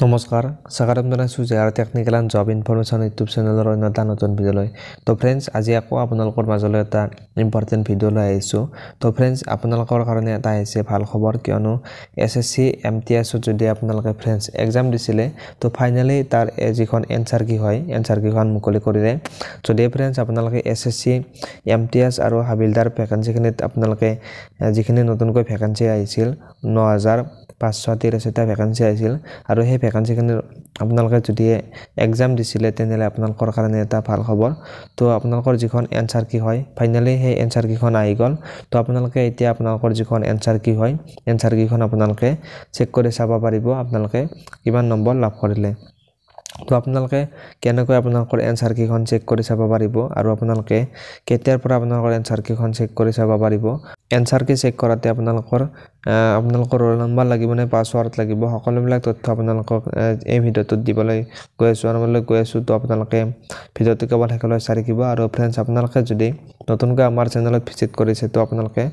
নমস্কাৰ স্বাগতম জনাইছো JR technical and job information YouTube চেনেলৰ অন্য এটা নতুন ভিডিঅ'লৈ তো ফ্ৰেণ্ডছ আজি আকৌ আপোনালোকৰ মাজলৈ এটা ইম্পৰ্টেণ্ট ভিডিঅ' লৈ আহিছোঁ তো ফ্ৰেণ্ডছ আপোনালোকৰ কাৰণে এটা আহিছে ভাল খবৰ কিয়নো এছএছসি এমটিএছত যদি আপোনালোকে ফ্ৰেণ্ডছ এক্সাম দিছিলে তো ফাইনেলি তাৰ যিখন এনসাৰ কি হয় এনসাৰ কিখন মুকলি কৰিলে যদি ফ্ৰেণ্ডছ আপোনালোকে এছএছসি এমটিএছ আৰু হাবিলদাৰ ভেকেন্সিখিনিত আপোনালোকে যিখিনি নতুনকৈ ভেকেন্সি আহিছিল 9583টা ভেকেন্সি আহিছিল আৰু সেই ভেকেন্সিখিনিৰ আপোনালোকে যদি এক্সাম দিছিলে তেনেহ'লে আপোনালোকৰ কাৰণে এটা ভাল খবৰ তো আপোনালোকৰ যিখন এনসাৰ কি হয় ফাইনেলি সেই এনসাৰ কিখন আহি গ'ল তো আপোনালোকে এতিয়া আপোনালোকৰ যিখন এনসাৰ কি হয় এনসাৰ কিখন আপোনালোকে চেক কৰি চাব পাৰিব আপোনালোকে কিমান নম্বৰ লাভ কৰিলে তো আপোনালোকে কেনেকৈ আপোনালোকৰ এনসাৰ কিখন চেক কৰি চাব পাৰিব আৰু আপোনালোকে কেতিয়াৰ পৰা আপোনালোকৰ এনসাৰ কিখন চেক কৰি চাব পাৰিব এনসাৰ কি চেক কৰাতে আপোনালোকৰ ৰোল নম্বৰ লাগিব নে পাছৱৰ্ড লাগিব সকলোবিলাক তথ্য আপোনালোকক এই ভিডিঅ'টোত দিবলৈ গৈ আছোঁ আৰু মই গৈ আছোঁ তো আপোনালোকে ভিডিঅ'টো কেৱল শেষলৈ চাই থাকিব আৰু ফ্ৰেণ্ডছ আপোনালোকে যদি নতুনকৈ আমাৰ চেনেলত ভিজিট কৰিছে তো আপোনালোকে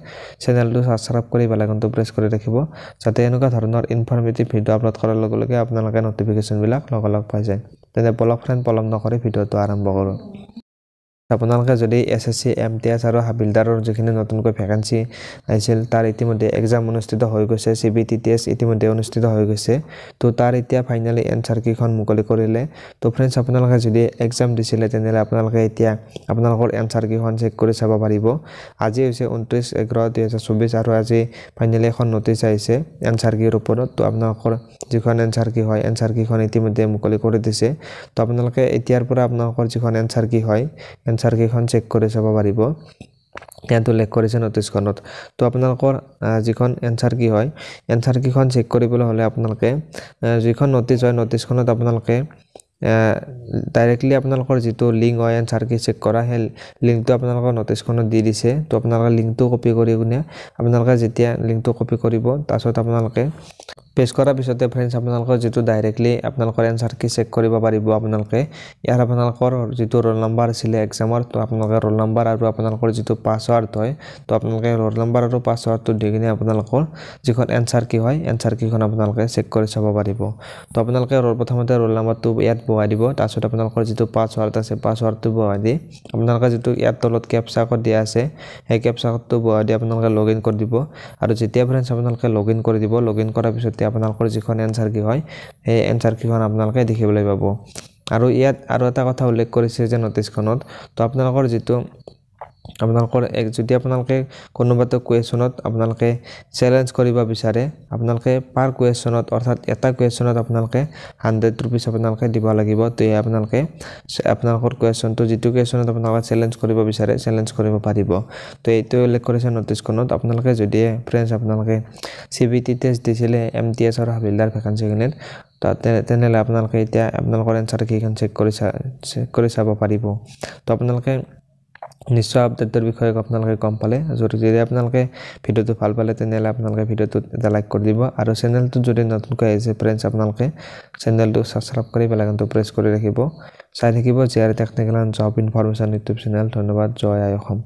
চেনেলটো সাবস্ক্ৰাইব কৰি বেল আইকনটো প্ৰেছ কৰি ৰাখিব যাতে এনেকুৱা ধৰণৰ ইনফৰমেটিভ ভিডিঅ' আপলোড কৰাৰ লগে লগে আপোনালোকে নটিফিকেশ্যনবিলাক লগালগ পাই যায় তেনে বলক ফ্ৰেণ্ড পলম নকৰি ভিডিঅ'টো আৰম্ভ কৰোঁ আপোনালোকে যদি এছএছসি এমটিএছ আৰু হাবিলদাৰৰ যিখিনি নতুনকৈ ভেকেন্সি আহিছিল তাৰ ইতিমধ্যে এক্সাম অনুষ্ঠিত হৈ গৈছে সিবিটিটিএছ ইতিমধ্যে অনুষ্ঠিত হৈ গৈছে তো তাৰ এতিয়া ফাইনেলি এনসাৰ কিখন মুকলি কৰিলে তো ফ্ৰেণ্ডছ আপোনালোকে যদি এক্সাম দিছিলে তেনেহ'লে আপোনালোকে এতিয়া আপোনালোকৰ এনসাৰ কিখন চেক কৰি চাব পাৰিব আজি হৈছে 29/11/2024 আৰু আজি ফাইনেলি এখন নটিচ আহিছে এনসাৰ কিৰ ওপৰত তো আপোনালোকৰ যিখন এনসাৰ কি হয় এনসাৰ কিখন ইতিমধ্যে মুকলি কৰি দিছে তো আপোনালোকে এতিয়াৰ পৰা আপোনালোকৰ যিখন এনসাৰ কি হয় এনসাৰ কিখন চেক কৰি চাব পাৰিব ইয়াত উল্লেখ কৰিছে নটিচখনত তো আপোনালোকৰ যিখন এনসাৰ কি হয় এনসাৰ কিখন চেক কৰিবলৈ হ'লে আপোনালোকে যিখন নটিচ হয় নটিচখনত আপোনালোকে ডাইৰেক্টলি আপোনালোকৰ যিটো লিংক হয় এনসাৰ কি চেক কৰা সেই লিংকটো আপোনালোকৰ নটিচখনত দি দিছে তো আপোনালোকে লিংকটো কপি কৰি কিনে আপোনালোকে যেতিয়া লিংকটো কপি কৰিব তাৰপিছত আপোনালোকে পেজ কৰাৰ পিছতে ফ্ৰেণ্ডছ আপোনালোকৰ যিটো ডাইৰেক্টলি আপোনালোকৰ এনসাৰ কি চেক কৰিব পাৰিব আপোনালোকে ইয়াৰ আপোনালোকৰ যিটো ৰোল নম্বৰ আছিলে এক্সামৰ তো আপোনালোকে ৰোল নম্বৰ আৰু আপোনালোকৰ যিটো পাছৱৰ্ড হয় তো আপোনালোকে ৰোল নম্বৰ আৰু পাছৱৰ্ডটো দি কিনে আপোনালোকৰ যিখন এনসাৰ কি হয় এনসাৰ কিখন আপোনালোকে চেক কৰি চাব পাৰিব তো আপোনালোকে প্ৰথমতে ৰোল নম্বৰটো ইয়াত বহাই দিব তাৰপিছত আপোনালোকৰ যিটো পাছৱৰ্ড আছে পাছৱৰ্ডটো বহাই দি আপোনালোকে যিটো ইয়াত তলত কেপচা কোড দিয়া আছে সেই কেপচা কোডটো বহাই দি আপোনালোকে লগইন কৰি দিব আৰু যেতিয়া ফ্ৰেণ্ডছ আপোনালোকে লগইন কৰি দিব লগইন কৰাৰ পিছত আপোনালোকৰ যিখন এনসাৰ কি হয় সেই এনসাৰ কিখন আপোনালোকে দেখিবলৈ পাব আৰু ইয়াত আৰু এটা কথা উল্লেখ কৰিছে যে নটিচখনত তো আপোনালোকৰ যিটো আপোনালোকৰ যদি আপোনালোকে কোনোবাটো কুৱেশ্যনত আপোনালোকে চেলেঞ্জ কৰিব বিচাৰে আপোনালোকে পাৰ কুৱেশ্যনত অৰ্থাৎ এটা কুৱেশ্যনত আপোনালোকে 100 रुपीस আপোনালোকে দিব লাগিব তো আপোনালোকে আপোনালোকৰ কুৱেশ্যনটো যিটো কুৱেশ্যনত আপোনালোকে চেলেঞ্জ কৰিব বিচাৰে চেলেঞ্জ কৰিব পাৰিব তো এইটো উল্লেখ কৰিছে নটিচখনত আপোনালোকে যদি ফ্ৰেণ্ডছ আপোনালোকে সিবিটি টেষ্ট দিছিলে এমটিএছ আৰু হাবিলদাৰ ভেকেন্সিখিনিত তেনেহ'লে আপোনালোকে এতিয়া আপোনালোকৰ এনসাৰ কিখন চেক কৰি চাব পাৰিব তো আপোনালোকে নিশ্চয় আপডেটৰ বিষয়ে আপোনালোকে গম পালে যদি আপোনালোকে ভিডিঅ'টো ভাল পালে তেনেহ'লে আপোনালোকে ভিডিঅ'টোত এটা লাইক কৰি দিব আৰু চেনেলটো যদি নতুনকৈ আহিছে ফ্ৰেণ্ডছ আপোনালোকে চেনেলটো সাবস্ক্ৰাইব কৰি বেল আইকনটো প্ৰেছ কৰি ৰাখিব চাই থাকিব JR technical and job information YouTube channel ধন্যবাদ জয় আই অসম